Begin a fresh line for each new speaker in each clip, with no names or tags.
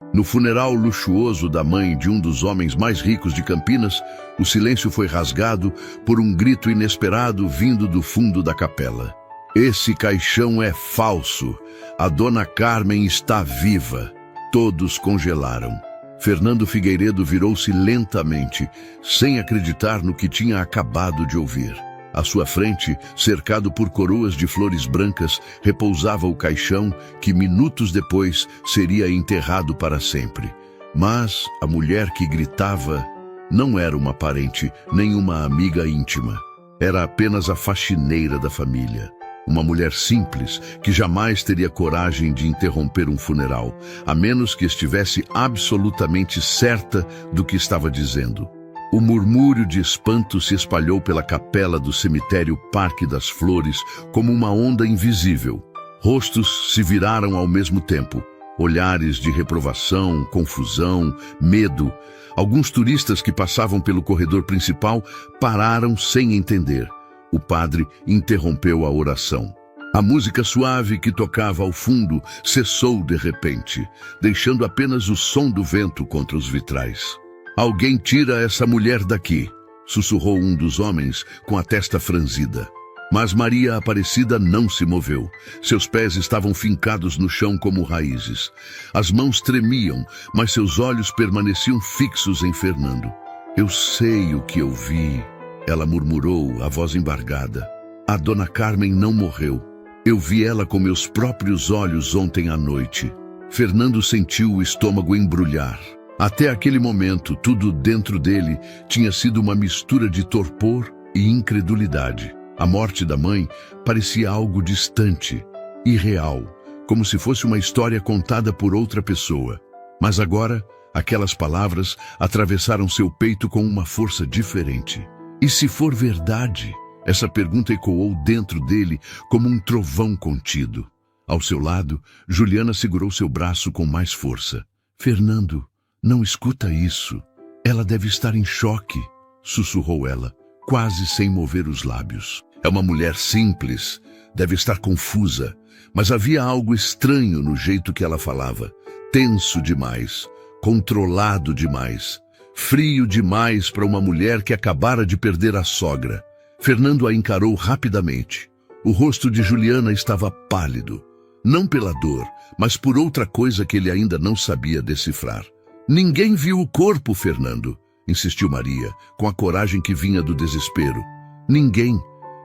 No funeral luxuoso da mãe de um dos homens mais ricos de Campinas, o silêncio foi rasgado por um grito inesperado vindo do fundo da capela. Esse caixão é falso. A dona Carmen está viva. Todos congelaram. Fernando Figueiredo virou-se lentamente, sem acreditar no que tinha acabado de ouvir. À sua frente, cercado por coroas de flores brancas, repousava o caixão que minutos depois seria enterrado para sempre. Mas a mulher que gritava não era uma parente, nem uma amiga íntima. Era apenas a faxineira da família. Uma mulher simples que jamais teria coragem de interromper um funeral, a menos que estivesse absolutamente certa do que estava dizendo. O murmúrio de espanto se espalhou pela capela do cemitério Parque das Flores como uma onda invisível. Rostos se viraram ao mesmo tempo. Olhares de reprovação, confusão, medo. Alguns turistas que passavam pelo corredor principal pararam sem entender. O padre interrompeu a oração. A música suave que tocava ao fundo cessou de repente, deixando apenas o som do vento contra os vitrais. "Alguém tira essa mulher daqui", sussurrou um dos homens com a testa franzida. Mas Maria Aparecida não se moveu. Seus pés estavam fincados no chão como raízes. As mãos tremiam, mas seus olhos permaneciam fixos em Fernando. "Eu sei o que eu vi", ela murmurou, a voz embargada. "A dona Carmen não morreu. Eu vi ela com meus próprios olhos ontem à noite." Fernando sentiu o estômago embrulhar. Até aquele momento, tudo dentro dele tinha sido uma mistura de torpor e incredulidade. A morte da mãe parecia algo distante, irreal, como se fosse uma história contada por outra pessoa. Mas agora, aquelas palavras atravessaram seu peito com uma força diferente. E se for verdade? Essa pergunta ecoou dentro dele como um trovão contido. Ao seu lado, Juliana segurou seu braço com mais força. "Fernando, não escuta isso. Ela deve estar em choque", sussurrou ela, quase sem mover os lábios. "É uma mulher simples, deve estar confusa." Mas havia algo estranho no jeito que ela falava. Tenso demais, controlado demais. Frio demais para uma mulher que acabara de perder a sogra. Fernando a encarou rapidamente. O rosto de Juliana estava pálido. Não pela dor, mas por outra coisa que ele ainda não sabia decifrar. "Ninguém viu o corpo, Fernando", insistiu Maria, com a coragem que vinha do desespero. "Ninguém.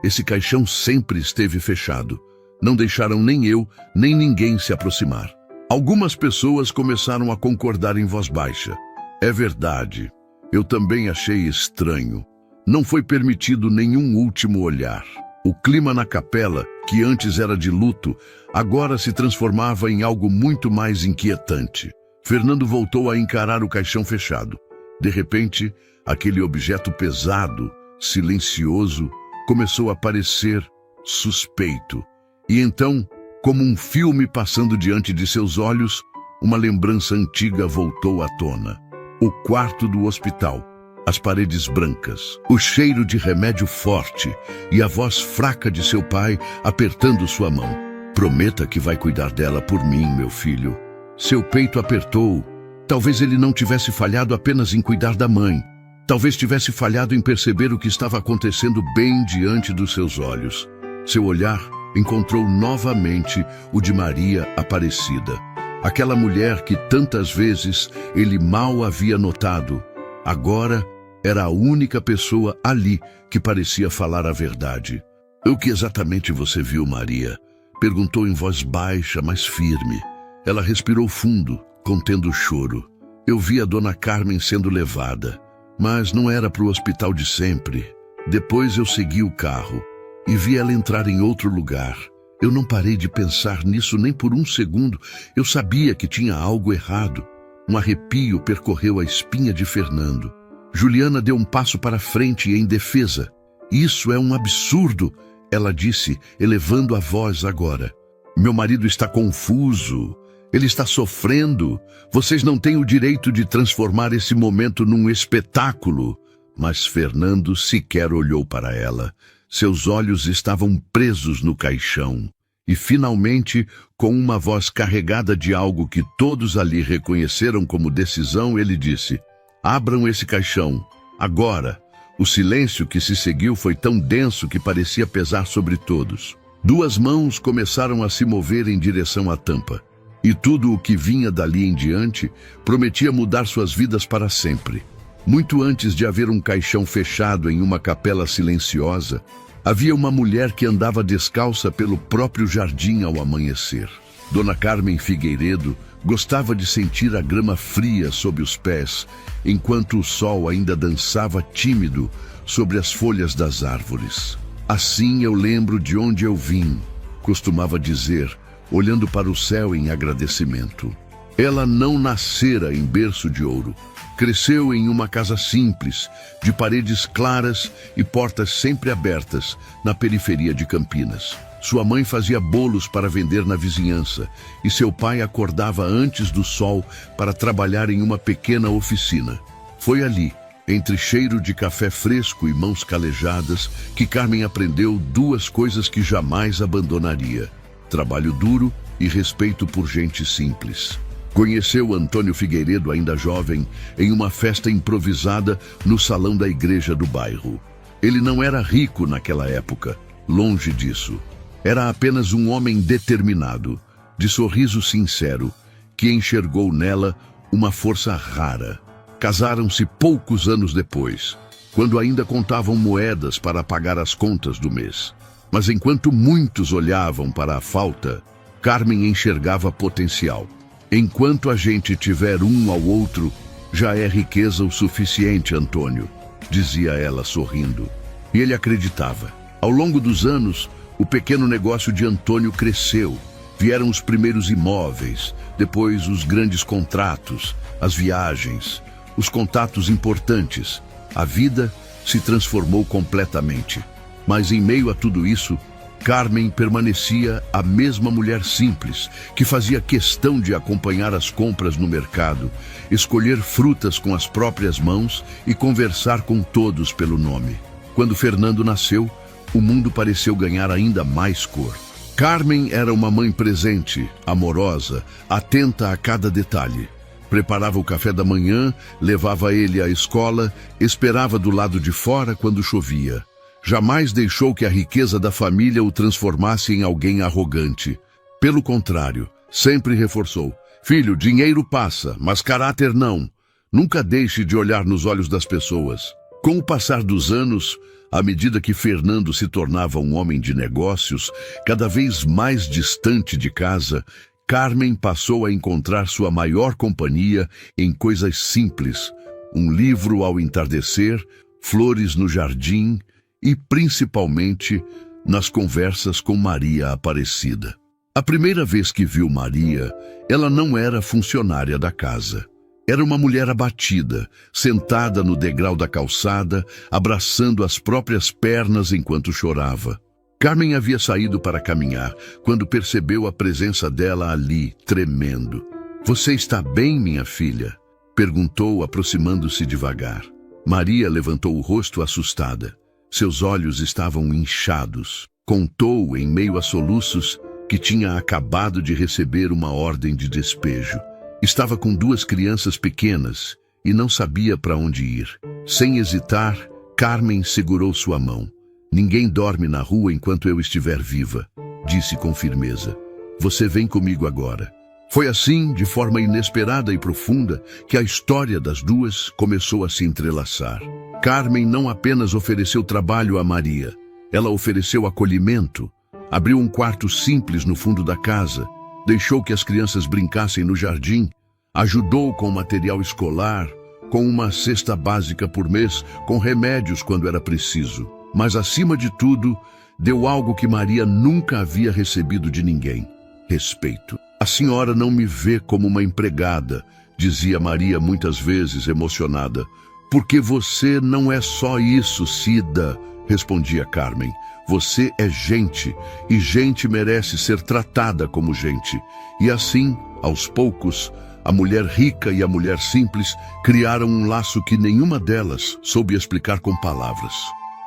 Esse caixão sempre esteve fechado. Não deixaram nem eu, nem ninguém se aproximar." Algumas pessoas começaram a concordar em voz baixa. "É verdade. Eu também achei estranho. Não foi permitido nenhum último olhar." O clima na capela, que antes era de luto, agora se transformava em algo muito mais inquietante. Fernando voltou a encarar o caixão fechado. De repente, aquele objeto pesado, silencioso, começou a parecer suspeito. E então, como um filme passando diante de seus olhos, uma lembrança antiga voltou à tona. O quarto do hospital. As paredes brancas, o cheiro de remédio forte e a voz fraca de seu pai apertando sua mão. "Prometa que vai cuidar dela por mim, meu filho." Seu peito apertou. Talvez ele não tivesse falhado apenas em cuidar da mãe. Talvez tivesse falhado em perceber o que estava acontecendo bem diante dos seus olhos. Seu olhar encontrou novamente o de Maria Aparecida. Aquela mulher que tantas vezes ele mal havia notado. Agora era a única pessoa ali que parecia falar a verdade. "O que exatamente você viu, Maria?" perguntou em voz baixa, mas firme. Ela respirou fundo, contendo o choro. "Eu vi a dona Carmen sendo levada, mas não era para o hospital de sempre. Depois eu segui o carro e vi ela entrar em outro lugar. Eu não parei de pensar nisso nem por um segundo. Eu sabia que tinha algo errado." Um arrepio percorreu a espinha de Fernando. Juliana deu um passo para frente em defesa. "Isso é um absurdo", ela disse, elevando a voz agora. "Meu marido está confuso. Ele está sofrendo. Vocês não têm o direito de transformar esse momento num espetáculo." Mas Fernando sequer olhou para ela. Seus olhos estavam presos no caixão. E, finalmente, com uma voz carregada de algo que todos ali reconheceram como decisão, ele disse: "Abram esse caixão, agora." O silêncio que se seguiu foi tão denso que parecia pesar sobre todos. Duas mãos começaram a se mover em direção à tampa. E tudo o que vinha dali em diante prometia mudar suas vidas para sempre. Muito antes de haver um caixão fechado em uma capela silenciosa, havia uma mulher que andava descalça pelo próprio jardim ao amanhecer. Dona Carmen Figueiredo gostava de sentir a grama fria sob os pés, enquanto o sol ainda dançava tímido sobre as folhas das árvores. "Assim eu lembro de onde eu vim", costumava dizer, olhando para o céu em agradecimento. Ela não nascera em berço de ouro. Cresceu em uma casa simples, de paredes claras e portas sempre abertas, na periferia de Campinas. Sua mãe fazia bolos para vender na vizinhança e seu pai acordava antes do sol para trabalhar em uma pequena oficina. Foi ali, entre cheiro de café fresco e mãos calejadas, que Carmen aprendeu duas coisas que jamais abandonaria: trabalho duro e respeito por gente simples. Conheceu Antônio Figueiredo ainda jovem em uma festa improvisada no salão da igreja do bairro. Ele não era rico naquela época, longe disso. Era apenas um homem determinado, de sorriso sincero, que enxergou nela uma força rara. Casaram-se poucos anos depois, quando ainda contavam moedas para pagar as contas do mês. Mas enquanto muitos olhavam para a falta, Carmen enxergava potencial. "Enquanto a gente tiver um ao outro, já é riqueza o suficiente, Antônio", dizia ela sorrindo. E ele acreditava. Ao longo dos anos, o pequeno negócio de Antônio cresceu. Vieram os primeiros imóveis, depois os grandes contratos, as viagens, os contatos importantes. A vida se transformou completamente. Mas em meio a tudo isso, Carmen permanecia a mesma mulher simples, que fazia questão de acompanhar as compras no mercado, escolher frutas com as próprias mãos e conversar com todos pelo nome. Quando Fernando nasceu, o mundo pareceu ganhar ainda mais cor. Carmen era uma mãe presente, amorosa, atenta a cada detalhe. Preparava o café da manhã, levava ele à escola, esperava do lado de fora quando chovia. Jamais deixou que a riqueza da família o transformasse em alguém arrogante. Pelo contrário, sempre reforçou: "Filho, dinheiro passa, mas caráter não. Nunca deixe de olhar nos olhos das pessoas." Com o passar dos anos, à medida que Fernando se tornava um homem de negócios, cada vez mais distante de casa, Carmen passou a encontrar sua maior companhia em coisas simples: um livro ao entardecer, flores no jardim e, principalmente, nas conversas com Maria Aparecida. A primeira vez que viu Maria, ela não era funcionária da casa. Era uma mulher abatida, sentada no degrau da calçada, abraçando as próprias pernas enquanto chorava. Carmen havia saído para caminhar, quando percebeu a presença dela ali, tremendo. "Você está bem, minha filha?", perguntou, aproximando-se devagar. Maria levantou o rosto assustada. Seus olhos estavam inchados. Contou, em meio a soluços, que tinha acabado de receber uma ordem de despejo. Estava com duas crianças pequenas e não sabia para onde ir. Sem hesitar, Carmen segurou sua mão. "Ninguém dorme na rua enquanto eu estiver viva", disse com firmeza. "Você vem comigo agora." Foi assim, de forma inesperada e profunda, que a história das duas começou a se entrelaçar. Carmen não apenas ofereceu trabalho a Maria, ela ofereceu acolhimento. Abriu um quarto simples no fundo da casa, deixou que as crianças brincassem no jardim, ajudou com material escolar, com uma cesta básica por mês, com remédios quando era preciso. Mas, acima de tudo, deu algo que Maria nunca havia recebido de ninguém: respeito. "A senhora não me vê como uma empregada", dizia Maria muitas vezes, emocionada. "Porque você não é só isso, Cida", respondia Carmen. "Você é gente, e gente merece ser tratada como gente." E assim, aos poucos, a mulher rica e a mulher simples criaram um laço que nenhuma delas soube explicar com palavras.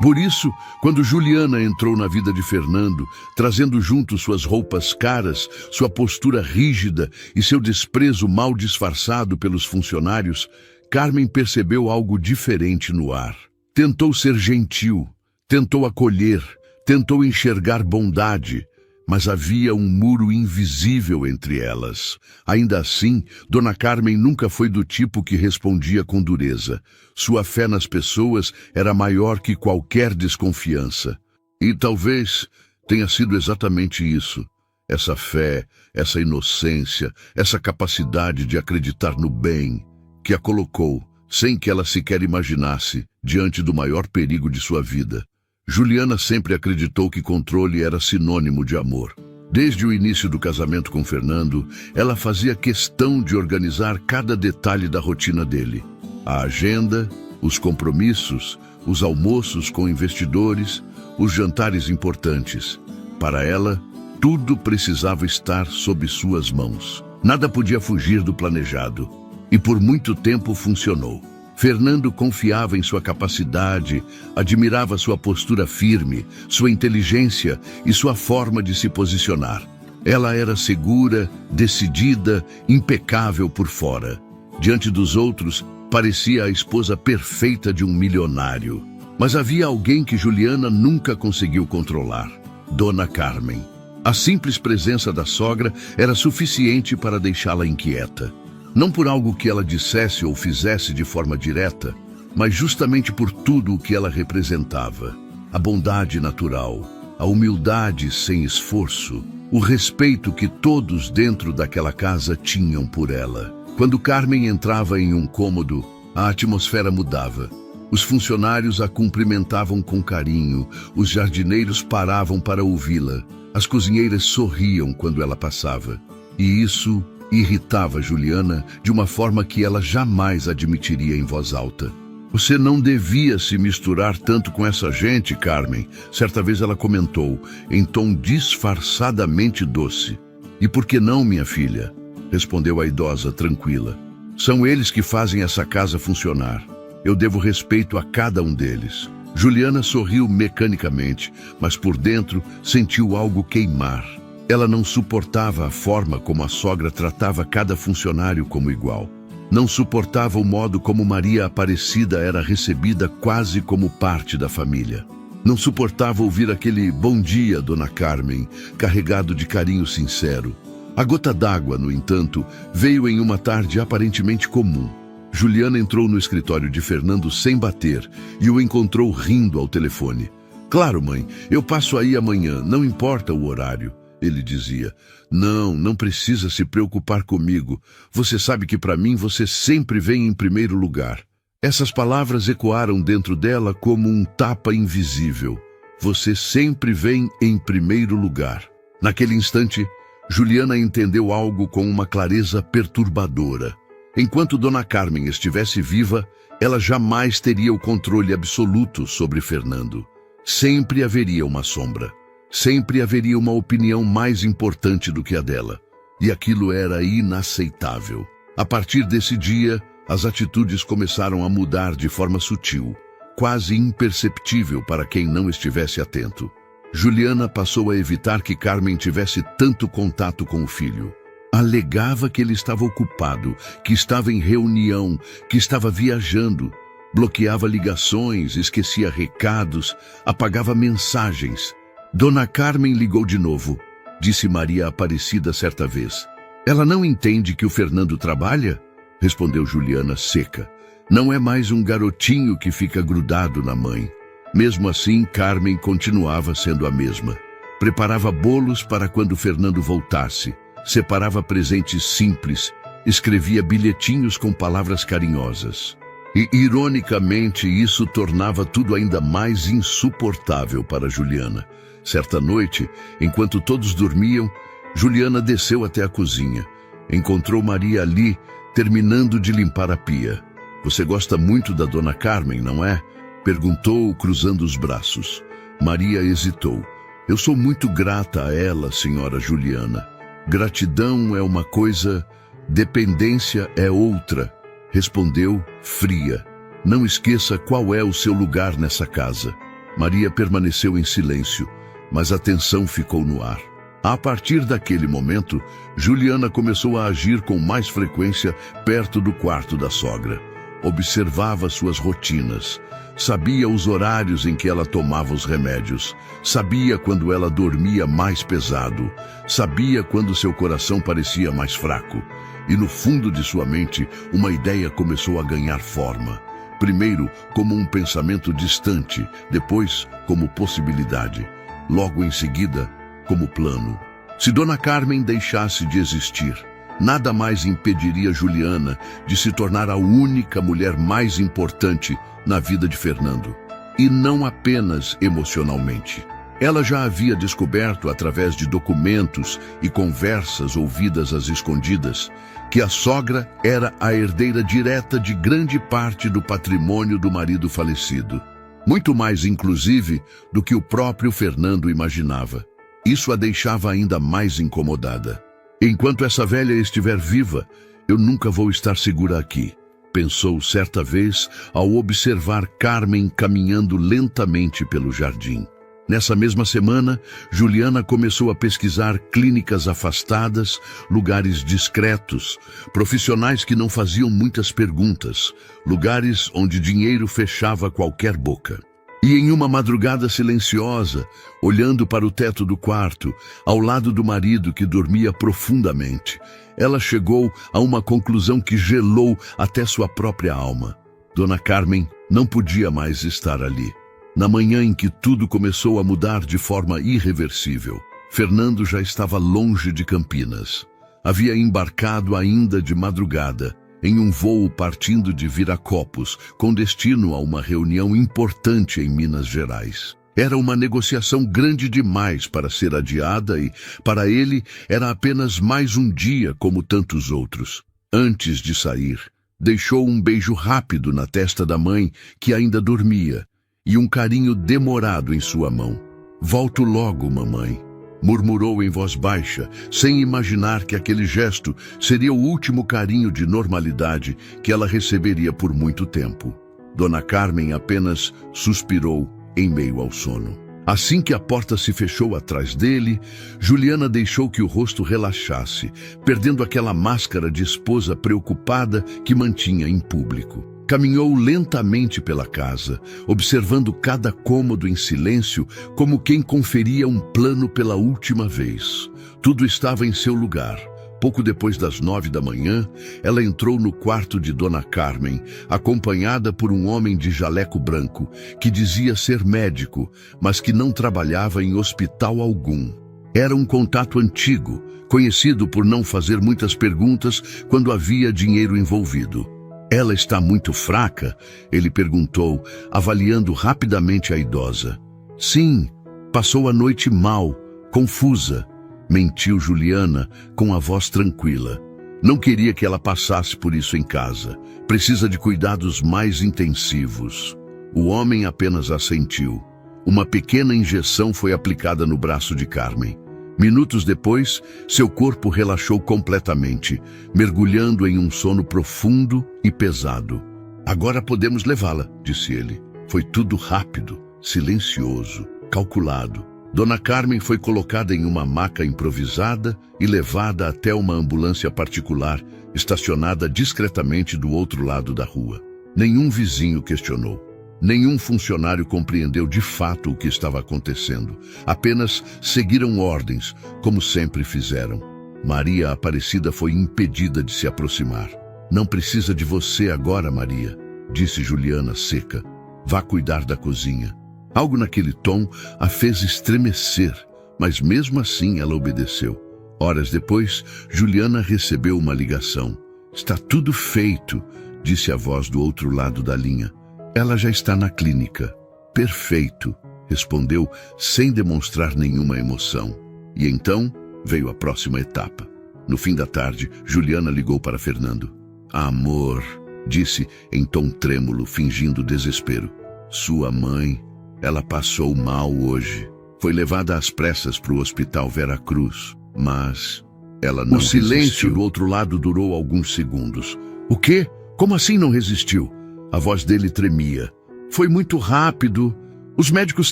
Por isso, quando Juliana entrou na vida de Fernando, trazendo junto suas roupas caras, sua postura rígida e seu desprezo mal disfarçado pelos funcionários, Carmen percebeu algo diferente no ar. Tentou ser gentil, tentou acolher, tentou enxergar bondade, mas havia um muro invisível entre elas. Ainda assim, Dona Carmen nunca foi do tipo que respondia com dureza. Sua fé nas pessoas era maior que qualquer desconfiança. E talvez tenha sido exatamente isso. Essa fé, essa inocência, essa capacidade de acreditar no bem, que a colocou, sem que ela sequer imaginasse, diante do maior perigo de sua vida. Juliana sempre acreditou que controle era sinônimo de amor. Desde o início do casamento com Fernando, ela fazia questão de organizar cada detalhe da rotina dele. A agenda, os compromissos, os almoços com investidores, os jantares importantes. Para ela, tudo precisava estar sob suas mãos. Nada podia fugir do planejado. E por muito tempo funcionou. Fernando confiava em sua capacidade, admirava sua postura firme, sua inteligência e sua forma de se posicionar. Ela era segura, decidida, impecável por fora. Diante dos outros, parecia a esposa perfeita de um milionário. Mas havia alguém que Juliana nunca conseguiu controlar: Dona Carmen. A simples presença da sogra era suficiente para deixá-la inquieta. Não por algo que ela dissesse ou fizesse de forma direta, mas justamente por tudo o que ela representava. A bondade natural, a humildade sem esforço, o respeito que todos dentro daquela casa tinham por ela. Quando Carmen entrava em um cômodo, a atmosfera mudava. Os funcionários a cumprimentavam com carinho, os jardineiros paravam para ouvi-la, as cozinheiras sorriam quando ela passava. E isso irritava Juliana de uma forma que ela jamais admitiria em voz alta. Você não devia se misturar tanto com essa gente, Carmen. Certa vez ela comentou, em tom disfarçadamente doce. E por que não, minha filha? Respondeu a idosa, tranquila. São eles que fazem essa casa funcionar. Eu devo respeito a cada um deles. Juliana sorriu mecanicamente, mas por dentro sentiu algo queimar. Ela não suportava a forma como a sogra tratava cada funcionário como igual. Não suportava o modo como Maria Aparecida era recebida quase como parte da família. Não suportava ouvir aquele "bom dia, Dona Carmen", carregado de carinho sincero. A gota d'água, no entanto, veio em uma tarde aparentemente comum. Juliana entrou no escritório de Fernando sem bater e o encontrou rindo ao telefone. "Claro, mãe, eu passo aí amanhã, não importa o horário", ele dizia. Não precisa se preocupar comigo. Você sabe que para mim você sempre vem em primeiro lugar." Essas palavras ecoaram dentro dela como um tapa invisível. Você sempre vem em primeiro lugar. Naquele instante, Juliana entendeu algo com uma clareza perturbadora. Enquanto Dona Carmen estivesse viva, ela jamais teria o controle absoluto sobre Fernando. Sempre haveria uma sombra. Sempre haveria uma opinião mais importante do que a dela. E aquilo era inaceitável. A partir desse dia, as atitudes começaram a mudar de forma sutil, quase imperceptível para quem não estivesse atento. Juliana passou a evitar que Carmen tivesse tanto contato com o filho. Alegava que ele estava ocupado, que estava em reunião, que estava viajando. Bloqueava ligações, esquecia recados, apagava mensagens. Dona Carmen ligou de novo, disse Maria Aparecida certa vez. "Ela não entende que o Fernando trabalha?" respondeu Juliana seca. Não é mais um garotinho que fica grudado na mãe. Mesmo assim, Carmen continuava sendo a mesma. Preparava bolos para quando Fernando voltasse, separava presentes simples, escrevia bilhetinhos com palavras carinhosas. E, ironicamente, isso tornava tudo ainda mais insuportável para Juliana. Certa noite, enquanto todos dormiam, Juliana desceu até a cozinha. Encontrou Maria ali, terminando de limpar a pia. "Você gosta muito da Dona Carmen, não é?" perguntou, cruzando os braços. Maria hesitou. "Eu sou muito grata a ela, senhora Juliana. Gratidão é uma coisa, dependência é outra", respondeu, fria. "Não esqueça qual é o seu lugar nessa casa." Maria permaneceu em silêncio, mas a tensão ficou no ar. A partir daquele momento, Juliana começou a agir com mais frequência perto do quarto da sogra. Observava suas rotinas, sabia os horários em que ela tomava os remédios, sabia quando ela dormia mais pesado, sabia quando seu coração parecia mais fraco. E no fundo de sua mente, uma ideia começou a ganhar forma. Primeiro como um pensamento distante, depois como possibilidade, logo em seguida como plano. Se Dona Carmen deixasse de existir, nada mais impediria Juliana de se tornar a única mulher mais importante na vida de Fernando. E não apenas emocionalmente. Ela já havia descoberto, através de documentos e conversas ouvidas às escondidas, que a sogra era a herdeira direta de grande parte do patrimônio do marido falecido. Muito mais, inclusive, do que o próprio Fernando imaginava. Isso a deixava ainda mais incomodada. Enquanto essa velha estiver viva, eu nunca vou estar segura aqui, pensou certa vez ao observar Carmen caminhando lentamente pelo jardim. Nessa mesma semana, Juliana começou a pesquisar clínicas afastadas, lugares discretos, profissionais que não faziam muitas perguntas, lugares onde dinheiro fechava qualquer boca. E em uma madrugada silenciosa, olhando para o teto do quarto, ao lado do marido que dormia profundamente, ela chegou a uma conclusão que gelou até sua própria alma. Dona Carmen não podia mais estar ali. Na manhã em que tudo começou a mudar de forma irreversível, Fernando já estava longe de Campinas. Havia embarcado ainda de madrugada, em um voo partindo de Viracopos, com destino a uma reunião importante em Minas Gerais. Era uma negociação grande demais para ser adiada e, para ele, era apenas mais um dia como tantos outros. Antes de sair, deixou um beijo rápido na testa da mãe, que ainda dormia, e um carinho demorado em sua mão. "Volto logo, mamãe", murmurou em voz baixa, sem imaginar que aquele gesto seria o último carinho de normalidade que ela receberia por muito tempo. Dona Carmen apenas suspirou em meio ao sono. Assim que a porta se fechou atrás dele, Juliana deixou que o rosto relaxasse, perdendo aquela máscara de esposa preocupada que mantinha em público. Caminhou lentamente pela casa, observando cada cômodo em silêncio, como quem conferia um plano pela última vez. Tudo estava em seu lugar. Pouco depois das 9 da manhã, ela entrou no quarto de Dona Carmen, acompanhada por um homem de jaleco branco, que dizia ser médico, mas que não trabalhava em hospital algum. Era um contato antigo, conhecido por não fazer muitas perguntas quando havia dinheiro envolvido. "Ela está muito fraca?" ele perguntou, avaliando rapidamente a idosa. "Sim, passou a noite mal, confusa", mentiu Juliana com a voz tranquila. Não queria que ela passasse por isso em casa. Precisa de cuidados mais intensivos. O homem apenas assentiu. Uma pequena injeção foi aplicada no braço de Carmen. Minutos depois, seu corpo relaxou completamente, mergulhando em um sono profundo e pesado. "Agora podemos levá-la", disse ele. Foi tudo rápido, silencioso, calculado. Dona Carmen foi colocada em uma maca improvisada e levada até uma ambulância particular, estacionada discretamente do outro lado da rua. Nenhum vizinho questionou. Nenhum funcionário compreendeu de fato o que estava acontecendo. Apenas seguiram ordens, como sempre fizeram. Maria Aparecida foi impedida de se aproximar. "Não precisa de você agora, Maria", disse Juliana seca. "Vá cuidar da cozinha." Algo naquele tom a fez estremecer, mas mesmo assim ela obedeceu. Horas depois, Juliana recebeu uma ligação. "Está tudo feito", disse a voz do outro lado da linha. "Ela já está na clínica." "Perfeito", respondeu sem demonstrar nenhuma emoção. E então veio a próxima etapa. No fim da tarde, Juliana ligou para Fernando. "Amor", disse em tom trêmulo, fingindo desespero. "Sua mãe, ela passou mal hoje. Foi levada às pressas para o Hospital Vera Cruz, mas ela não resistiu." O silêncio do outro lado durou alguns segundos. "O quê? Como assim não resistiu?" A voz dele tremia. "Foi muito rápido. Os médicos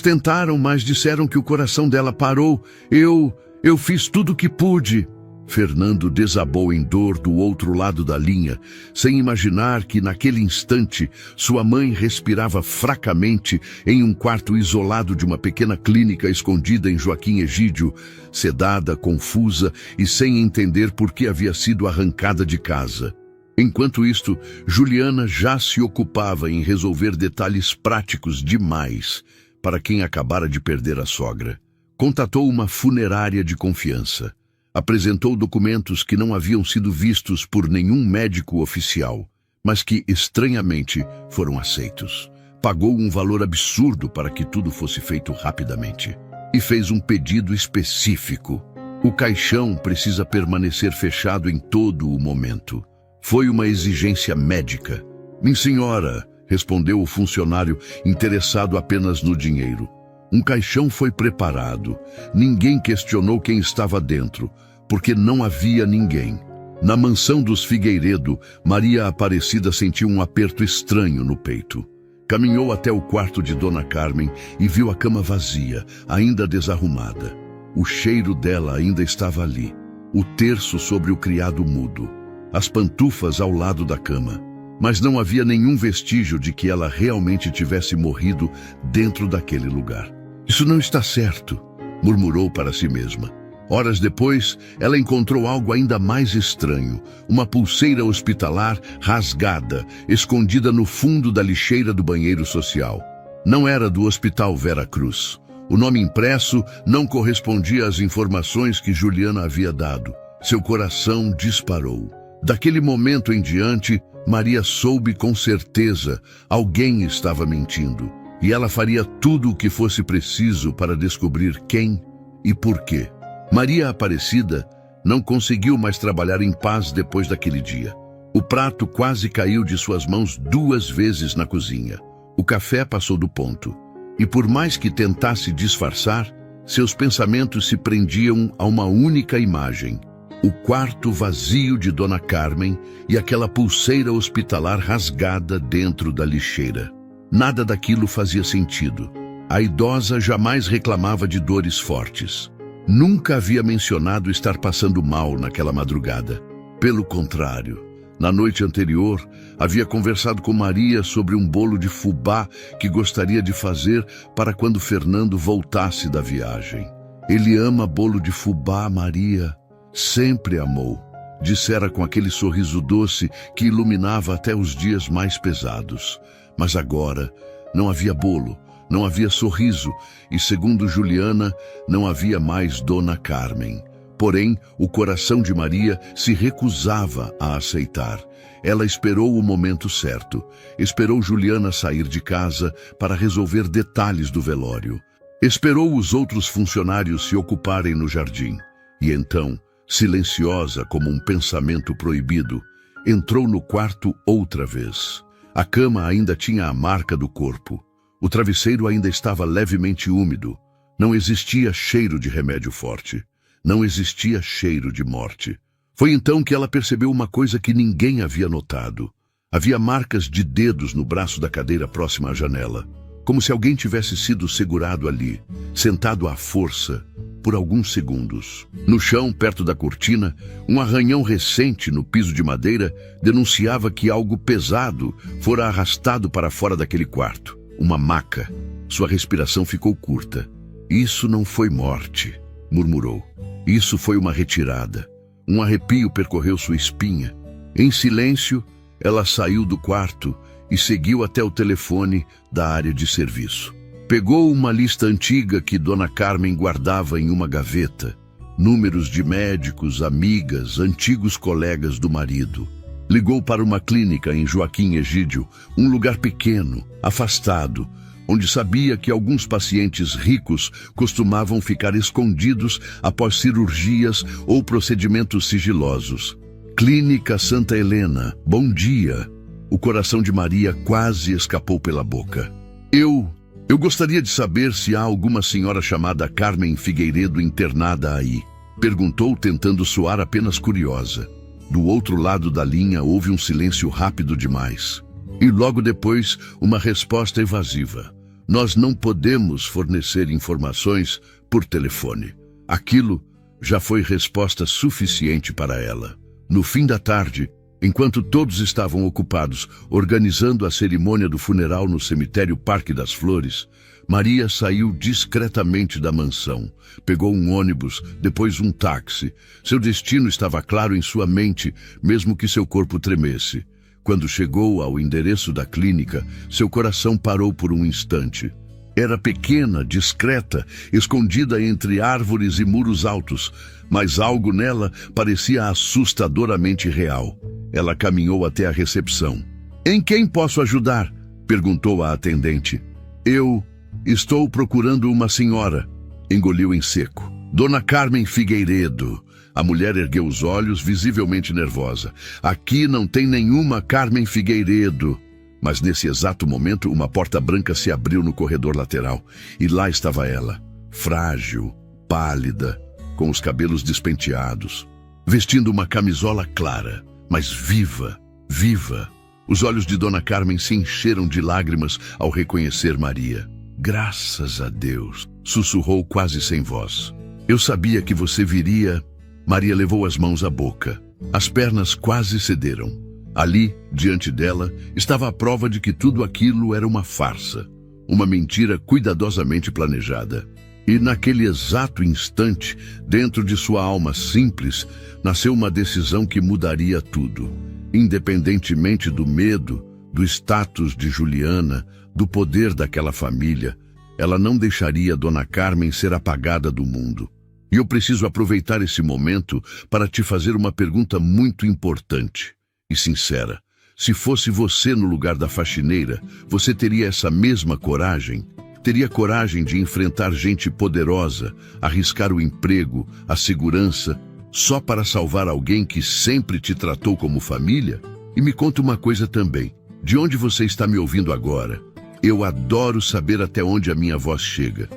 tentaram, mas disseram que o coração dela parou. Eu fiz tudo o que pude. Fernando desabou em dor do outro lado da linha, sem imaginar que, naquele instante, sua mãe respirava fracamente em um quarto isolado de uma pequena clínica escondida em Joaquim Egídio, sedada, confusa e sem entender por que havia sido arrancada de casa. Enquanto isto, Juliana já se ocupava em resolver detalhes práticos demais para quem acabara de perder a sogra. Contatou uma funerária de confiança. Apresentou documentos que não haviam sido vistos por nenhum médico oficial, mas que, estranhamente, foram aceitos. Pagou um valor absurdo para que tudo fosse feito rapidamente. E fez um pedido específico. O caixão precisa permanecer fechado em todo o momento. Foi uma exigência médica. Minha senhora, respondeu o funcionário, interessado apenas no dinheiro. Um caixão foi preparado. Ninguém questionou quem estava dentro, porque não havia ninguém. Na mansão dos Figueiredo, Maria Aparecida sentiu um aperto estranho no peito. Caminhou até o quarto de Dona Carmen e viu a cama vazia, ainda desarrumada. O cheiro dela ainda estava ali, o terço sobre o criado mudo, as pantufas ao lado da cama. Mas não havia nenhum vestígio de que ela realmente tivesse morrido dentro daquele lugar. Isso não está certo, murmurou para si mesma. Horas depois, ela encontrou algo ainda mais estranho, uma pulseira hospitalar rasgada, escondida no fundo da lixeira do banheiro social. Não era do Hospital Vera Cruz. O nome impresso não correspondia às informações que Juliana havia dado. Seu coração disparou. Daquele momento em diante, Maria soube com certeza alguém estava mentindo. E ela faria tudo o que fosse preciso para descobrir quem e por quê. Maria Aparecida não conseguiu mais trabalhar em paz depois daquele dia. O prato quase caiu de suas mãos 2 vezes na cozinha. O café passou do ponto. E por mais que tentasse disfarçar, seus pensamentos se prendiam a uma única imagem: o quarto vazio de Dona Carmen e aquela pulseira hospitalar rasgada dentro da lixeira. Nada daquilo fazia sentido. A idosa jamais reclamava de dores fortes. Nunca havia mencionado estar passando mal naquela madrugada. Pelo contrário, na noite anterior, havia conversado com Maria sobre um bolo de fubá que gostaria de fazer para quando Fernando voltasse da viagem. Ele ama bolo de fubá, Maria. Sempre amou, dissera com aquele sorriso doce que iluminava até os dias mais pesados. Mas agora não havia bolo, não havia sorriso e, segundo Juliana, não havia mais Dona Carmen. Porém, o coração de Maria se recusava a aceitar. Ela esperou o momento certo. Esperou Juliana sair de casa para resolver detalhes do velório. Esperou os outros funcionários se ocuparem no jardim. E então, silenciosa como um pensamento proibido, entrou no quarto outra vez. A cama ainda tinha a marca do corpo. O travesseiro ainda estava levemente úmido. Não existia cheiro de remédio forte. Não existia cheiro de morte. Foi então que ela percebeu uma coisa que ninguém havia notado. Havia marcas de dedos no braço da cadeira próxima à janela, como se alguém tivesse sido segurado ali, sentado à força, por alguns segundos. No chão, perto da cortina, um arranhão recente no piso de madeira denunciava que algo pesado fora arrastado para fora daquele quarto. Uma maca. Sua respiração ficou curta. Isso não foi morte, murmurou. Isso foi uma retirada. Um arrepio percorreu sua espinha. Em silêncio, ela saiu do quarto e seguiu até o telefone da área de serviço. Pegou uma lista antiga que Dona Carmen guardava em uma gaveta. Números de médicos, amigas, antigos colegas do marido. Ligou para uma clínica em Joaquim Egídio, um lugar pequeno, afastado, onde sabia que alguns pacientes ricos costumavam ficar escondidos após cirurgias ou procedimentos sigilosos. Clínica Santa Helena, bom dia. O coração de Maria quase escapou pela boca. Eu gostaria de saber se há alguma senhora chamada Carmen Figueiredo internada aí, perguntou, tentando soar apenas curiosa. Do outro lado da linha houve um silêncio rápido demais. E logo depois, uma resposta evasiva. Nós não podemos fornecer informações por telefone. Aquilo já foi resposta suficiente para ela. No fim da tarde, enquanto todos estavam ocupados organizando a cerimônia do funeral no cemitério Parque das Flores, Maria saiu discretamente da mansão. Pegou um ônibus, depois um táxi. Seu destino estava claro em sua mente, mesmo que seu corpo tremesse. Quando chegou ao endereço da clínica, seu coração parou por um instante. Era pequena, discreta, escondida entre árvores e muros altos, mas algo nela parecia assustadoramente real. Ela caminhou até a recepção. "Em quem posso ajudar?" perguntou a atendente. "Eu estou procurando uma senhora", engoliu em seco. "Dona Carmen Figueiredo." A mulher ergueu os olhos, visivelmente nervosa. "Aqui não tem nenhuma Carmen Figueiredo." Mas nesse exato momento, uma porta branca se abriu no corredor lateral. E lá estava ela, frágil, pálida, com os cabelos despenteados, vestindo uma camisola clara, mas viva, viva. Os olhos de Dona Carmen se encheram de lágrimas ao reconhecer Maria. "Graças a Deus", sussurrou quase sem voz. "Eu sabia que você viria." Maria levou as mãos à boca. As pernas quase cederam. Ali, diante dela, estava a prova de que tudo aquilo era uma farsa, uma mentira cuidadosamente planejada. E naquele exato instante, dentro de sua alma simples, nasceu uma decisão que mudaria tudo. Independentemente do medo, do status de Juliana, do poder daquela família, ela não deixaria Dona Carmen ser apagada do mundo. E eu preciso aproveitar esse momento para te fazer uma pergunta muito importante e sincera. Se fosse você no lugar da faxineira, você teria essa mesma coragem? Teria coragem de enfrentar gente poderosa, arriscar o emprego, a segurança, só para salvar alguém que sempre te tratou como família? E me conta uma coisa também. De onde você está me ouvindo agora? Eu adoro saber até onde a minha voz chega.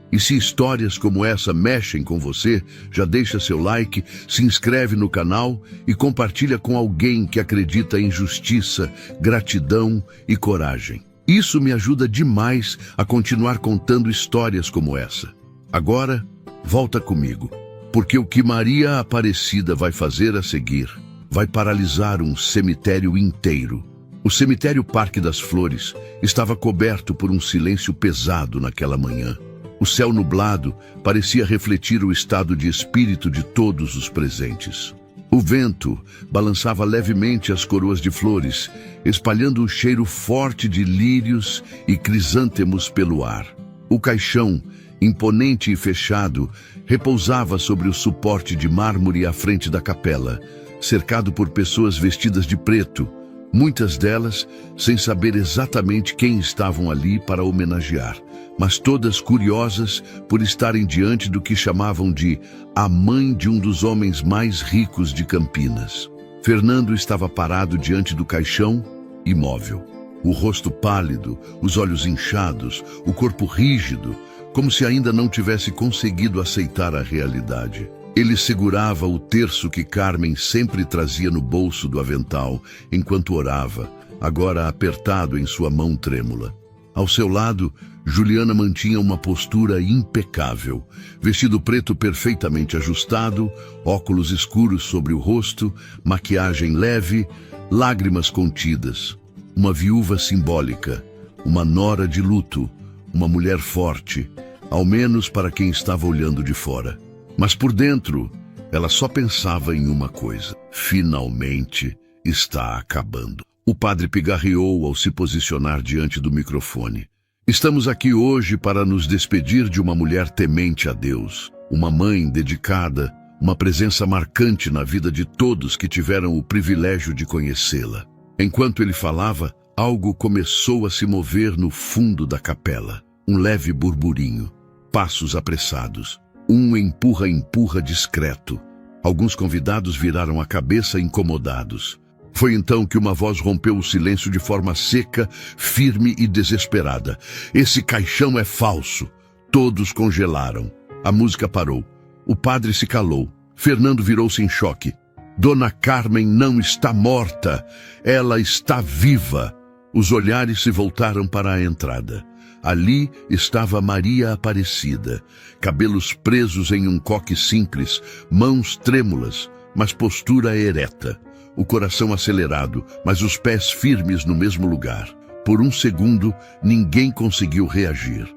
E se histórias como essa mexem com você, já deixa seu like, se inscreve no canal e compartilha com alguém que acredita em justiça, gratidão e coragem. Isso me ajuda demais a continuar contando histórias como essa. Agora, volta comigo, porque o que Maria Aparecida vai fazer a seguir vai paralisar um cemitério inteiro. O cemitério Parque das Flores estava coberto por um silêncio pesado naquela manhã. O céu nublado parecia refletir o estado de espírito de todos os presentes. O vento balançava levemente as coroas de flores, espalhando um cheiro forte de lírios e crisântemos pelo ar. O caixão, imponente e fechado, repousava sobre o suporte de mármore à frente da capela, cercado por pessoas vestidas de preto, muitas delas sem saber exatamente quem estavam ali para homenagear, mas todas curiosas por estarem diante do que chamavam de a mãe de um dos homens mais ricos de Campinas. Fernando estava parado diante do caixão, imóvel. O rosto pálido, os olhos inchados, o corpo rígido, como se ainda não tivesse conseguido aceitar a realidade. Ele segurava o terço que Carmen sempre trazia no bolso do avental enquanto orava, agora apertado em sua mão trêmula. Ao seu lado, Juliana mantinha uma postura impecável, vestido preto perfeitamente ajustado, óculos escuros sobre o rosto, maquiagem leve, lágrimas contidas. Uma viúva simbólica, uma nora de luto, uma mulher forte, ao menos para quem estava olhando de fora. Mas por dentro, ela só pensava em uma coisa: finalmente está acabando. O padre pigarreou ao se posicionar diante do microfone. Estamos aqui hoje para nos despedir de uma mulher temente a Deus, uma mãe dedicada, uma presença marcante na vida de todos que tiveram o privilégio de conhecê-la. Enquanto ele falava, algo começou a se mover no fundo da capela. Um leve burburinho, passos apressados, um empurra-empurra discreto. Alguns convidados viraram a cabeça incomodados. Foi então que uma voz rompeu o silêncio de forma seca, firme e desesperada. Esse caixão é falso. Todos congelaram. A música parou. O padre se calou. Fernando virou-se em choque. Dona Carmen não está morta. Ela está viva. Os olhares se voltaram para a entrada. Ali estava Maria Aparecida, cabelos presos em um coque simples, mãos trêmulas, mas postura ereta, o coração acelerado, mas os pés firmes no mesmo lugar. Por um segundo, ninguém conseguiu reagir.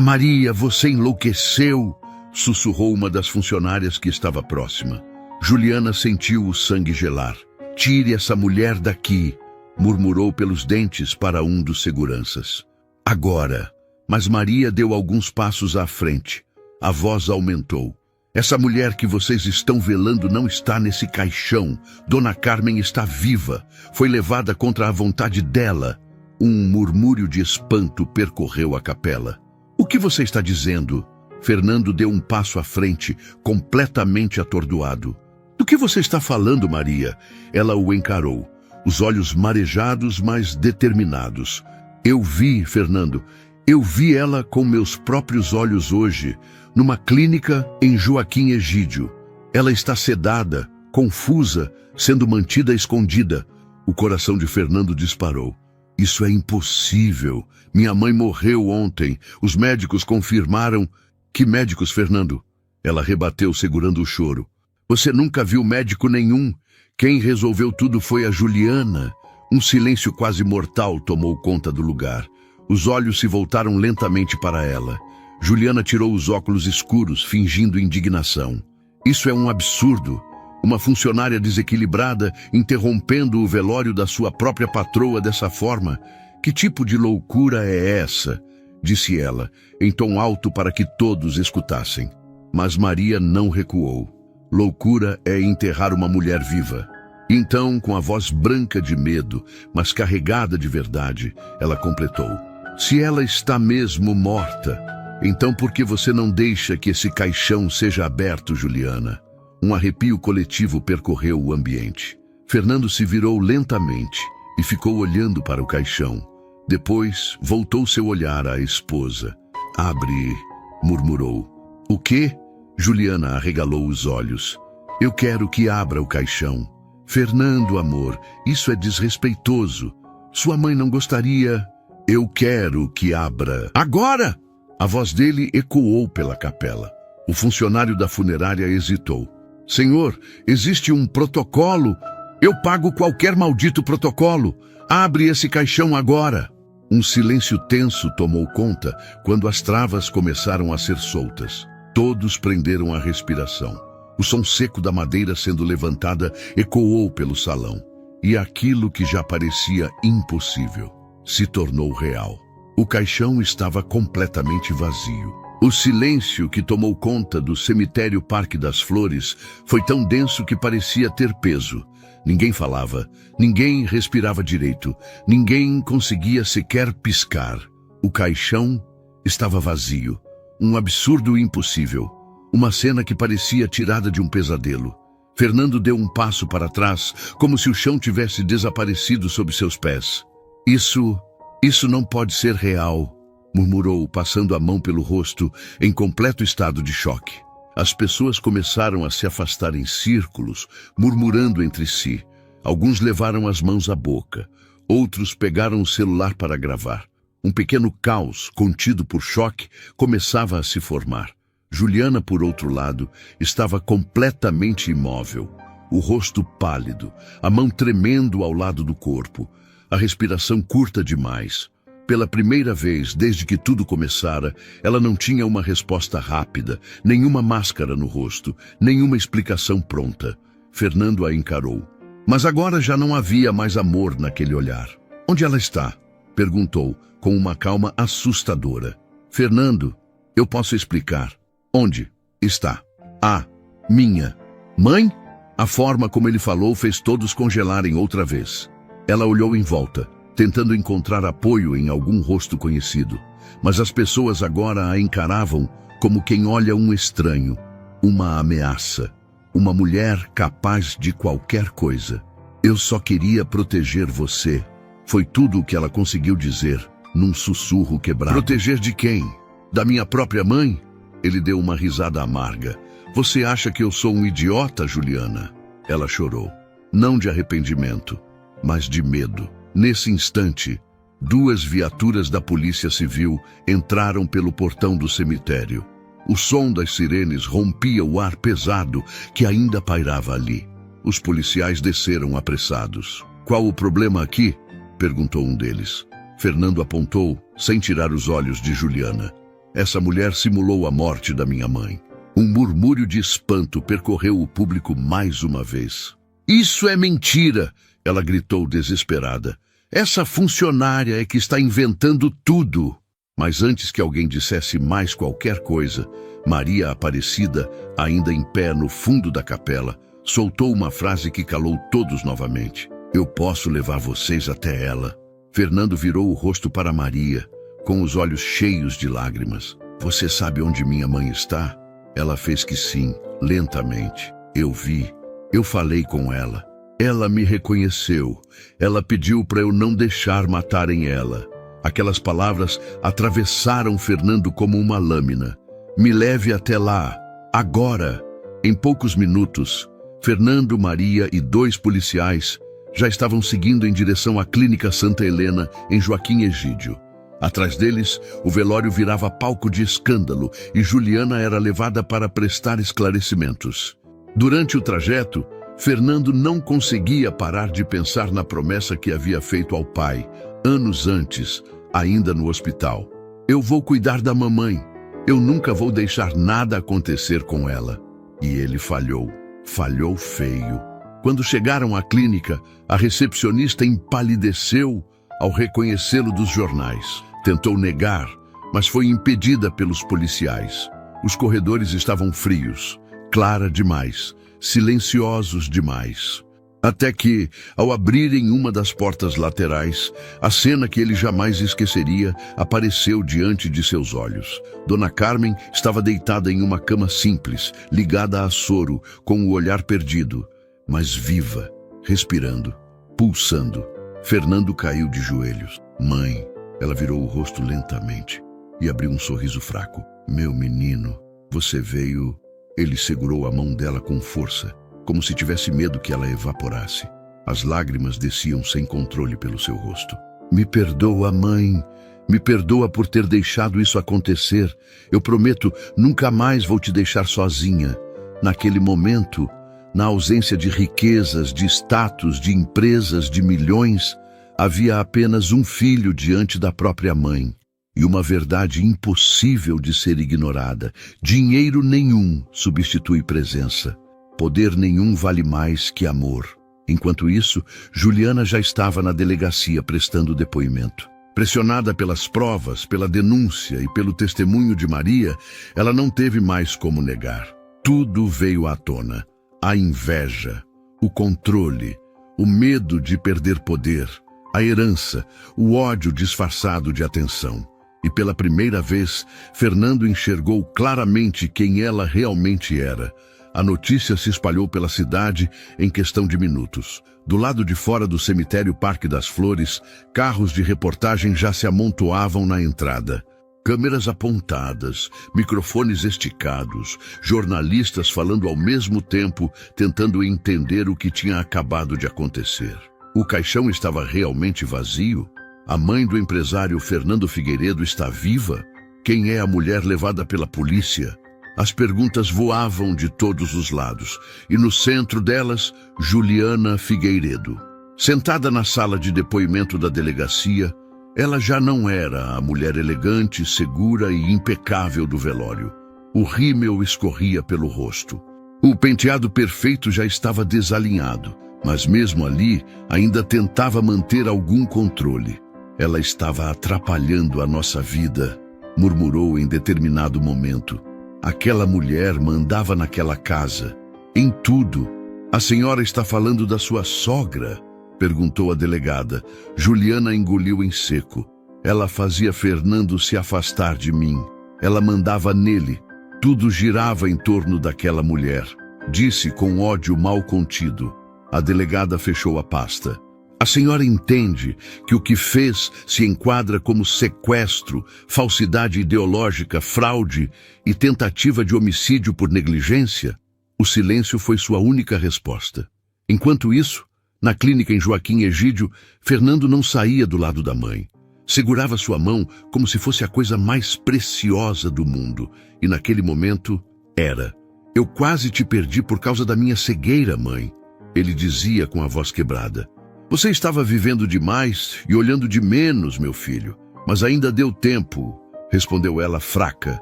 Maria, você enlouqueceu!" sussurrou uma das funcionárias que estava próxima. Juliana sentiu o sangue gelar. "Tire essa mulher daqui", murmurou pelos dentes para um dos seguranças. "Agora." Mas Maria deu alguns passos à frente. A voz aumentou. "Essa mulher que vocês estão velando não está nesse caixão. Dona Carmen está viva. Foi levada contra a vontade dela." Um murmúrio de espanto percorreu a capela. "O que você está dizendo?" Fernando deu um passo à frente, completamente atordoado. "Do que você está falando, Maria?" Ela o encarou, os olhos marejados, mas determinados. "Eu vi, Fernando, eu vi ela com meus próprios olhos hoje, numa clínica em Joaquim Egídio. Ela está sedada, confusa, sendo mantida escondida." O coração de Fernando disparou. "Isso é impossível. Minha mãe morreu ontem. Os médicos confirmaram." "Que médicos, Fernando?" Ela rebateu, segurando o choro. "Você nunca viu médico nenhum. Quem resolveu tudo foi a Juliana." Um silêncio quase mortal tomou conta do lugar. Os olhos se voltaram lentamente para ela. Juliana tirou os óculos escuros, fingindo indignação. "Isso é um absurdo. Uma funcionária desequilibrada interrompendo o velório da sua própria patroa dessa forma. Que tipo de loucura é essa?" disse ela, em tom alto para que todos escutassem. Mas Maria não recuou. "Loucura é enterrar uma mulher viva." Então, com a voz branca de medo, mas carregada de verdade, ela completou: "Se ela está mesmo morta, então por que você não deixa que esse caixão seja aberto, Juliana?" Um arrepio coletivo percorreu o ambiente. Fernando se virou lentamente e ficou olhando para o caixão. Depois, voltou seu olhar à esposa. "Abre", murmurou. "O quê?" Juliana arregalou os olhos. "Eu quero que abra o caixão." "Fernando, amor, isso é desrespeitoso. Sua mãe não gostaria." "Eu quero que abra." "Agora!" A voz dele ecoou pela capela. O funcionário da funerária hesitou. "Senhor, existe um protocolo. Eu pago qualquer maldito protocolo. Abre esse caixão agora." Um silêncio tenso tomou conta quando as travas começaram a ser soltas. Todos prenderam a respiração. O som seco da madeira sendo levantada ecoou pelo salão. E aquilo que já parecia impossível se tornou real. O caixão estava completamente vazio. O silêncio que tomou conta do cemitério Parque das Flores foi tão denso que parecia ter peso. Ninguém falava, ninguém respirava direito, ninguém conseguia sequer piscar. O caixão estava vazio, um absurdo impossível, uma cena que parecia tirada de um pesadelo. Fernando deu um passo para trás, como se o chão tivesse desaparecido sob seus pés. Isso não pode ser real", murmurou, passando a mão pelo rosto, em completo estado de choque. As pessoas começaram a se afastar em círculos, murmurando entre si. Alguns levaram as mãos à boca, outros pegaram o celular para gravar. Um pequeno caos, contido por choque, começava a se formar. Juliana, por outro lado, estava completamente imóvel, o rosto pálido, a mão tremendo ao lado do corpo, a respiração curta demais. Pela primeira vez desde que tudo começara, ela não tinha uma resposta rápida, nenhuma máscara no rosto, nenhuma explicação pronta. Fernando a encarou. Mas agora já não havia mais amor naquele olhar. "Onde ela está?" perguntou, com uma calma assustadora. "Fernando, eu posso explicar." "Onde está?" "Ah, minha mãe?" A forma como ele falou fez todos congelarem outra vez. Ela olhou em volta, tentando encontrar apoio em algum rosto conhecido. Mas as pessoas agora a encaravam como quem olha um estranho, uma ameaça, uma mulher capaz de qualquer coisa. "Eu só queria proteger você." Foi tudo o que ela conseguiu dizer, num sussurro quebrado. "Proteger de quem? Da minha própria mãe?" Ele deu uma risada amarga. "Você acha que eu sou um idiota, Juliana?" Ela chorou. Não de arrependimento, mas de medo. Nesse instante, 2 viaturas da Polícia Civil entraram pelo portão do cemitério. O som das sirenes rompia o ar pesado que ainda pairava ali. Os policiais desceram apressados. "Qual o problema aqui?" perguntou um deles. Fernando apontou, sem tirar os olhos de Juliana. "Essa mulher simulou a morte da minha mãe." Um murmúrio de espanto percorreu o público mais uma vez. "Isso é mentira!" ela gritou desesperada. "Essa funcionária é que está inventando tudo." Mas antes que alguém dissesse mais qualquer coisa, Maria Aparecida, ainda em pé no fundo da capela, soltou uma frase que calou todos novamente. "Eu posso levar vocês até ela." Fernando virou o rosto para Maria, com os olhos cheios de lágrimas. "Você sabe onde minha mãe está?" Ela fez que sim, lentamente. "Eu vi. Eu falei com ela. Ela me reconheceu. Ela pediu para eu não deixar matarem ela." Aquelas palavras atravessaram Fernando como uma lâmina. "Me leve até lá, agora." Em poucos minutos, Fernando, Maria e 2 policiais já estavam seguindo em direção à Clínica Santa Helena, em Joaquim Egídio. Atrás deles, o velório virava palco de escândalo e Juliana era levada para prestar esclarecimentos. Durante o trajeto, Fernando não conseguia parar de pensar na promessa que havia feito ao pai, anos antes, ainda no hospital. "Eu vou cuidar da mamãe. Eu nunca vou deixar nada acontecer com ela." E ele falhou. Falhou feio. Quando chegaram à clínica, a recepcionista empalideceu ao reconhecê-lo dos jornais. Tentou negar, mas foi impedida pelos policiais. Os corredores estavam frios, clara demais, silenciosos demais. Até que, ao abrirem uma das portas laterais, a cena que ele jamais esqueceria apareceu diante de seus olhos. Dona Carmen estava deitada em uma cama simples, ligada a soro, com o olhar perdido, mas viva, respirando, pulsando. Fernando caiu de joelhos. "Mãe." Ela virou o rosto lentamente e abriu um sorriso fraco. "Meu menino, você veio..." Ele segurou a mão dela com força, como se tivesse medo que ela evaporasse. As lágrimas desciam sem controle pelo seu rosto. "Me perdoa, mãe. Me perdoa por ter deixado isso acontecer. Eu prometo, nunca mais vou te deixar sozinha." Naquele momento, na ausência de riquezas, de status, de empresas, de milhões, havia apenas um filho diante da própria mãe. E uma verdade impossível de ser ignorada. Dinheiro nenhum substitui presença. Poder nenhum vale mais que amor. Enquanto isso, Juliana já estava na delegacia prestando depoimento. Pressionada pelas provas, pela denúncia e pelo testemunho de Maria, ela não teve mais como negar. Tudo veio à tona. A inveja, o controle, o medo de perder poder, a herança, o ódio disfarçado de atenção. E pela primeira vez, Fernando enxergou claramente quem ela realmente era. A notícia se espalhou pela cidade em questão de minutos. Do lado de fora do cemitério Parque das Flores, carros de reportagem já se amontoavam na entrada. Câmeras apontadas, microfones esticados, jornalistas falando ao mesmo tempo, tentando entender o que tinha acabado de acontecer. O caixão estava realmente vazio? A mãe do empresário Fernando Figueiredo está viva? Quem é a mulher levada pela polícia? As perguntas voavam de todos os lados, e no centro delas, Juliana Figueiredo. Sentada na sala de depoimento da delegacia, ela já não era a mulher elegante, segura e impecável do velório. O rímel escorria pelo rosto. O penteado perfeito já estava desalinhado, mas mesmo ali ainda tentava manter algum controle. "Ela estava atrapalhando a nossa vida", murmurou em determinado momento. "Aquela mulher mandava naquela casa, em tudo." "A senhora está falando da sua sogra?" perguntou a delegada. Juliana engoliu em seco. "Ela fazia Fernando se afastar de mim. Ela mandava nele. Tudo girava em torno daquela mulher", disse com ódio mal contido. A delegada fechou a pasta. "A senhora entende que o que fez se enquadra como sequestro, falsidade ideológica, fraude e tentativa de homicídio por negligência?" O silêncio foi sua única resposta. Enquanto isso, na clínica em Joaquim Egídio, Fernando não saía do lado da mãe. Segurava sua mão como se fosse a coisa mais preciosa do mundo. E naquele momento, era. Eu quase te perdi por causa da minha cegueira, mãe. Ele dizia com a voz quebrada. Você estava vivendo demais e olhando de menos, meu filho. Mas ainda deu tempo, respondeu ela fraca,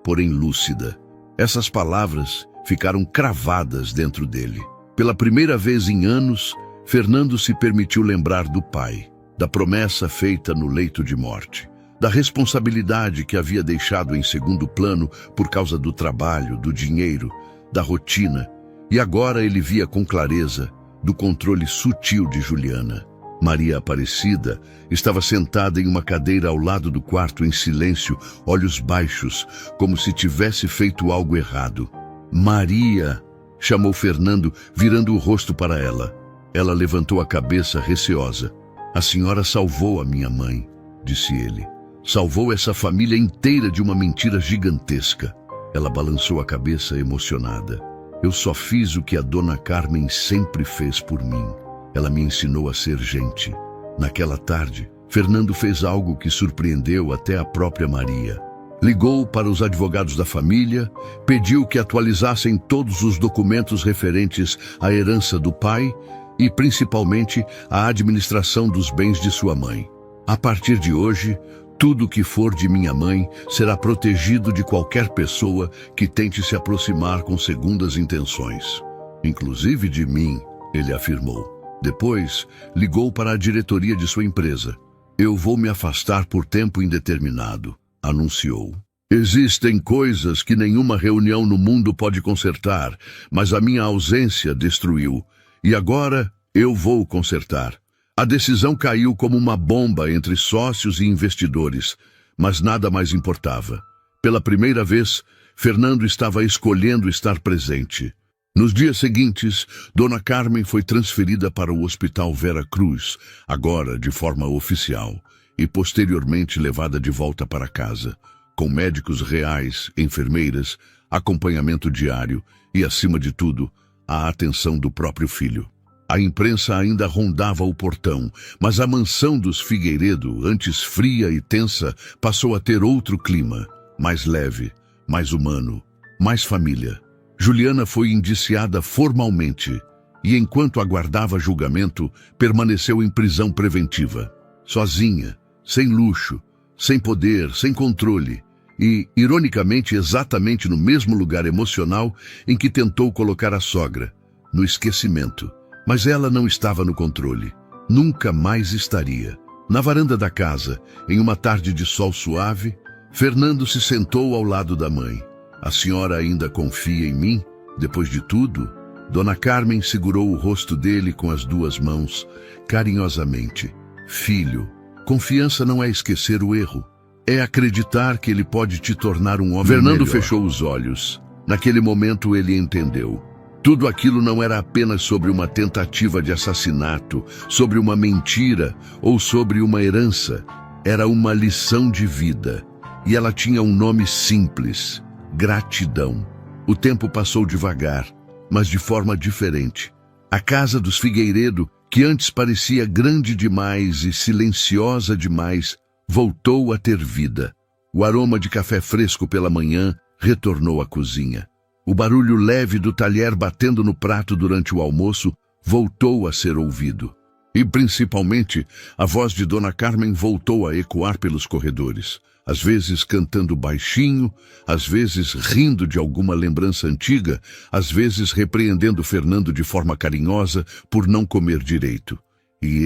porém lúcida. Essas palavras ficaram cravadas dentro dele. Pela primeira vez em anos, Fernando se permitiu lembrar do pai, da promessa feita no leito de morte, da responsabilidade que havia deixado em segundo plano por causa do trabalho, do dinheiro, da rotina, e agora ele via com clareza do controle sutil de Juliana. Maria Aparecida estava sentada em uma cadeira ao lado do quarto em silêncio, olhos baixos, como se tivesse feito algo errado. Maria, chamou Fernando, virando o rosto para ela. Ela levantou a cabeça receosa. A senhora salvou a minha mãe, disse ele. Salvou essa família inteira de uma mentira gigantesca. Ela balançou a cabeça emocionada. Eu só fiz o que a dona Carmen sempre fez por mim. Ela me ensinou a ser gente. Naquela tarde, Fernando fez algo que surpreendeu até a própria Maria. Ligou para os advogados da família, pediu que atualizassem todos os documentos referentes à herança do pai e, principalmente, à administração dos bens de sua mãe. A partir de hoje, tudo que for de minha mãe será protegido de qualquer pessoa que tente se aproximar com segundas intenções. Inclusive de mim, ele afirmou. Depois, ligou para a diretoria de sua empresa. Eu vou me afastar por tempo indeterminado, anunciou. Existem coisas que nenhuma reunião no mundo pode consertar, mas a minha ausência destruiu. E agora eu vou consertar. A decisão caiu como uma bomba entre sócios e investidores, mas nada mais importava. Pela primeira vez, Fernando estava escolhendo estar presente. Nos dias seguintes, Dona Carmen foi transferida para o Hospital Vera Cruz, agora de forma oficial, e posteriormente levada de volta para casa, com médicos reais, enfermeiras, acompanhamento diário e, acima de tudo, a atenção do próprio filho. A imprensa ainda rondava o portão, mas a mansão dos Figueiredo, antes fria e tensa, passou a ter outro clima, mais leve, mais humano, mais família. Juliana foi indiciada formalmente e, enquanto aguardava julgamento, permaneceu em prisão preventiva. Sozinha, sem luxo, sem poder, sem controle e, ironicamente, exatamente no mesmo lugar emocional em que tentou colocar a sogra, no esquecimento. Mas ela não estava no controle. Nunca mais estaria. Na varanda da casa, em uma tarde de sol suave, Fernando se sentou ao lado da mãe. A senhora ainda confia em mim? Depois de tudo? Dona Carmen segurou o rosto dele com as duas mãos, carinhosamente. Filho, confiança não é esquecer o erro. É acreditar que ele pode te tornar um homem Fernando melhor. Fechou os olhos. Naquele momento ele entendeu. Tudo aquilo não era apenas sobre uma tentativa de assassinato, sobre uma mentira ou sobre uma herança. Era uma lição de vida. E ela tinha um nome simples: gratidão. O tempo passou devagar, mas de forma diferente. A casa dos Figueiredo, que antes parecia grande demais e silenciosa demais, voltou a ter vida. O aroma de café fresco pela manhã retornou à cozinha. O barulho leve do talher batendo no prato durante o almoço voltou a ser ouvido. E, principalmente, a voz de Dona Carmen voltou a ecoar pelos corredores, às vezes cantando baixinho, às vezes rindo de alguma lembrança antiga, às vezes repreendendo Fernando de forma carinhosa por não comer direito. E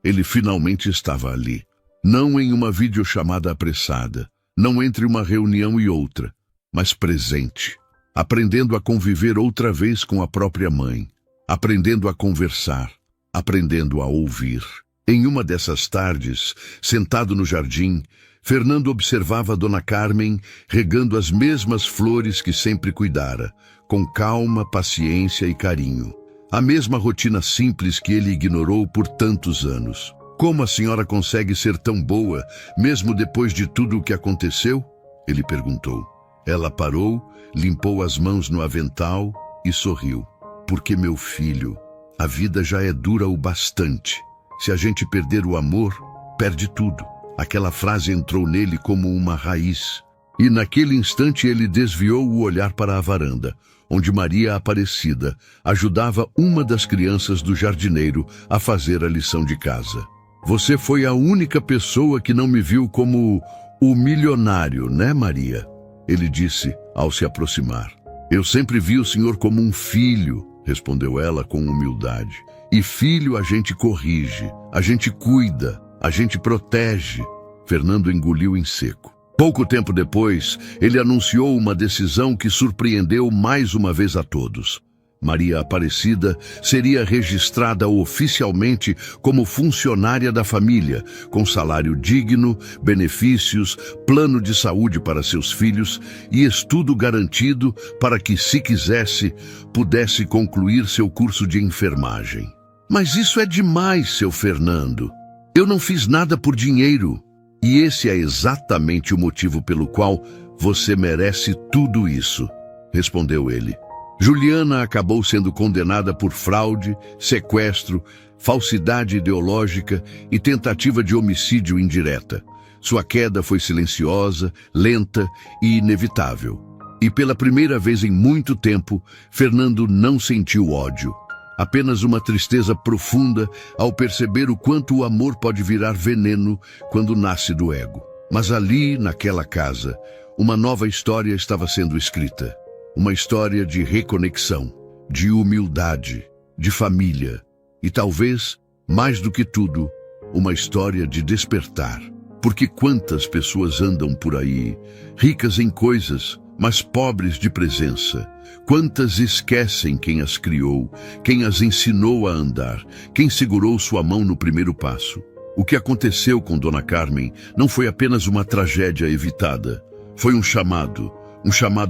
ele finalmente estava ali. Não em uma videochamada apressada, não entre uma reunião e outra, mas presente. Aprendendo a conviver outra vez com a própria mãe, aprendendo a conversar, aprendendo a ouvir. Em uma dessas tardes, sentado no jardim, Fernando observava Dona Carmen regando as mesmas flores que sempre cuidara, com calma, paciência e carinho. A mesma rotina simples que ele ignorou por tantos anos. Como a senhora consegue ser tão boa, mesmo depois de tudo o que aconteceu? Ele perguntou. Ela parou, limpou as mãos no avental e sorriu. Porque, meu filho, a vida já é dura o bastante. Se a gente perder o amor, perde tudo. Aquela frase entrou nele como uma raiz. E naquele instante ele desviou o olhar para a varanda, onde Maria Aparecida ajudava uma das crianças do jardineiro a fazer a lição de casa. Você foi a única pessoa que não me viu como o milionário, né, Maria? Ele disse ao se aproximar. Eu sempre vi o senhor como um filho, respondeu ela com humildade. E filho a gente corrige, a gente cuida, a gente protege. Fernando engoliu em seco. Pouco tempo depois, ele anunciou uma decisão que surpreendeu mais uma vez a todos. Maria Aparecida seria registrada oficialmente como funcionária da família, com salário digno, benefícios, plano de saúde para seus filhos e estudo garantido para que, se quisesse, pudesse concluir seu curso de enfermagem. Mas isso é demais, seu Fernando. Eu não fiz nada por dinheiro. E esse é exatamente o motivo pelo qual você merece tudo isso, respondeu ele. Juliana acabou sendo condenada por fraude, sequestro, falsidade ideológica e tentativa de homicídio indireta. Sua queda foi silenciosa, lenta e inevitável. E pela primeira vez em muito tempo, Fernando não sentiu ódio. Apenas uma tristeza profunda ao perceber o quanto o amor pode virar veneno quando nasce do ego. Mas ali, naquela casa, uma nova história estava sendo escrita. Uma história de reconexão, de humildade, de família e talvez, mais do que tudo, uma história de despertar. Porque quantas pessoas andam por aí, ricas em coisas, mas pobres de presença. Quantas esquecem quem as criou, quem as ensinou a andar, quem segurou sua mão no primeiro passo. O que aconteceu com Dona Carmen não foi apenas uma tragédia evitada. Foi um chamado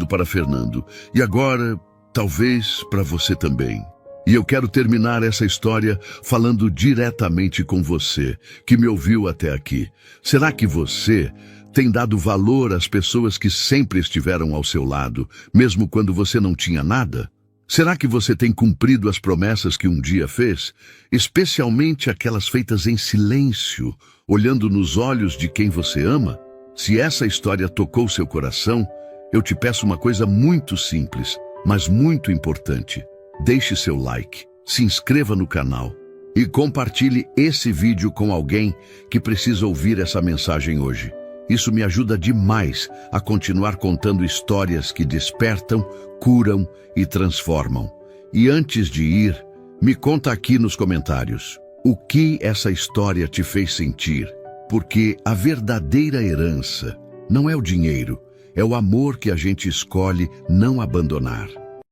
para Fernando. E agora, talvez para você também. E eu quero terminar essa história falando diretamente com você, que me ouviu até aqui. Será que você tem dado valor às pessoas que sempre estiveram ao seu lado, mesmo quando você não tinha nada? Será que você tem cumprido as promessas que um dia fez, especialmente aquelas feitas em silêncio, olhando nos olhos de quem você ama? Se essa história tocou seu coração, eu te peço uma coisa muito simples, mas muito importante. Deixe seu like, se inscreva no canal e compartilhe esse vídeo com alguém que precisa ouvir essa mensagem hoje. Isso me ajuda demais a continuar contando histórias que despertam, curam e transformam. E antes de ir, me conta aqui nos comentários o que essa história te fez sentir, porque a verdadeira herança não é o dinheiro, é o amor que a gente escolhe não abandonar.